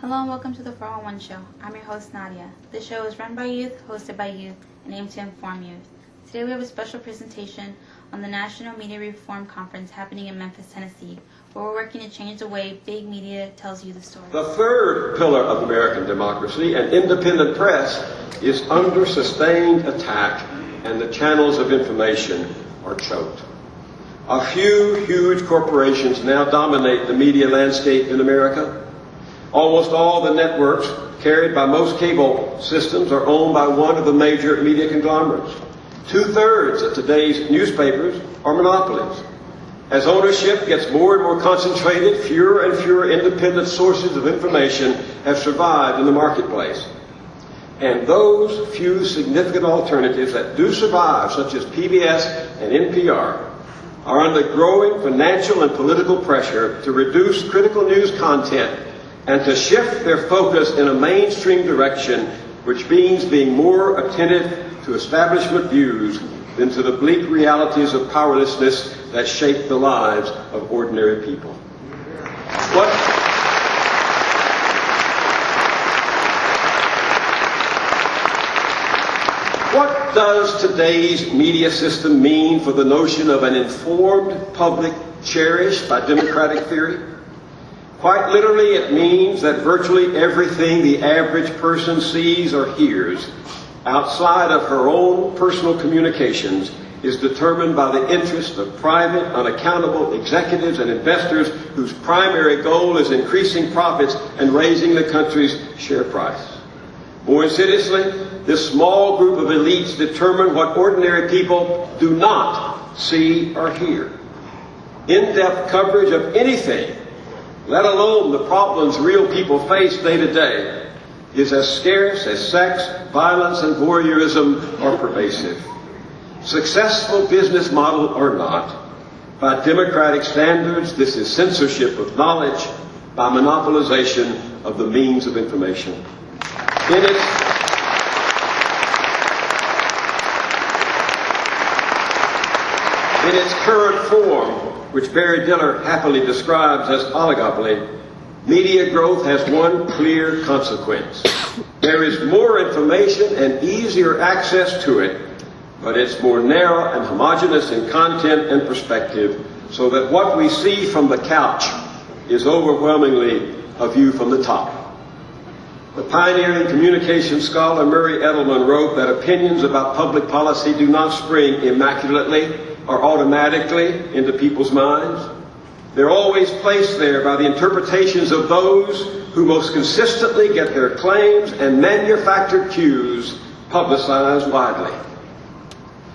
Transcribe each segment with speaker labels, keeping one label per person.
Speaker 1: Hello and welcome to the 411 Show. I'm your host, Nadia. This show is run by youth, hosted by youth, and aimed to inform youth. Today we have a special presentation on the National Media Reform Conference happening in Memphis, Tennessee, where we're working to change the way big media tells you the story.
Speaker 2: The third pillar of American democracy, an independent press, is under sustained attack, and the channels of information are choked. A few huge corporations now dominate the media landscape in America. Almost all the networks carried by most cable systems are owned by one of the major media conglomerates. 2/3 of today's newspapers are monopolies. As ownership gets more and more concentrated, fewer and fewer independent sources of information have survived in the marketplace. And those few significant alternatives that do survive, such as PBS and NPR, are under growing financial and political pressure to reduce critical news content and to shift their focus in a mainstream direction, which means being more attentive to establishment views than to the bleak realities of powerlessness that shape the lives of ordinary people. What does today's media system mean for the notion of an informed public cherished by democratic theory? Quite literally, it means that virtually everything the average person sees or hears outside of her own personal communications is determined by the interest of private, unaccountable executives and investors whose primary goal is increasing profits and raising the country's share price. More insidiously, this small group of elites determine what ordinary people do not see or hear. In-depth coverage of anything, let alone the problems real people face day to day, is as scarce as sex, violence, and voyeurism are pervasive. Successful business model or not, by democratic standards, this is censorship of knowledge by monopolization of the means of information. In its current form, which Barry Diller happily describes as oligopoly, media growth has one clear consequence. There is more information and easier access to it, but it's more narrow and homogeneous in content and perspective, so that what we see from the couch is overwhelmingly a view from the top. The pioneering communications scholar Murray Edelman wrote that opinions about public policy do not spring immaculately or automatically into people's minds. They're always placed there by the interpretations of those who most consistently get their claims and manufactured cues publicized widely.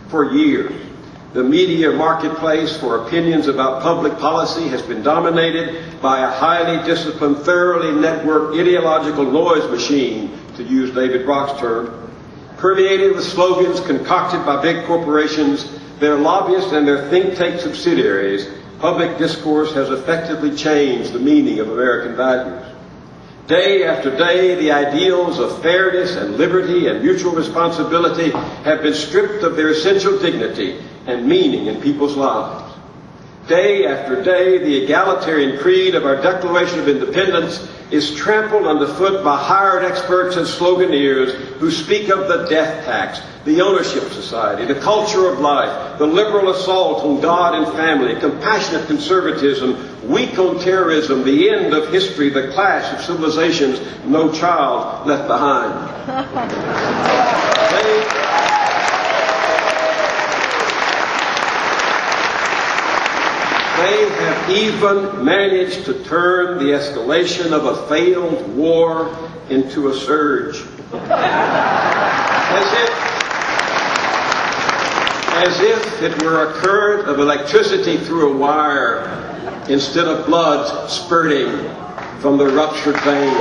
Speaker 2: For years, the media marketplace for opinions about public policy has been dominated by a highly disciplined, thoroughly networked ideological noise machine, to use David Brock's term, permeated with slogans concocted by big corporations, their lobbyists, and their think tank subsidiaries. Public discourse has effectively changed the meaning of American values. Day after day, the ideals of fairness and liberty and mutual responsibility have been stripped of their essential dignity and meaning in people's lives. Day after day, the egalitarian creed of our Declaration of Independence is trampled underfoot by hired experts and sloganeers who speak of the death tax, the ownership society, the culture of life, the liberal assault on God and family, compassionate conservatism, weak on terrorism, the end of history, the clash of civilizations, no child left behind. They have even managed to turn the escalation of a failed war into a surge. As if it were a current of electricity through a wire instead of blood spurting from the ruptured vein.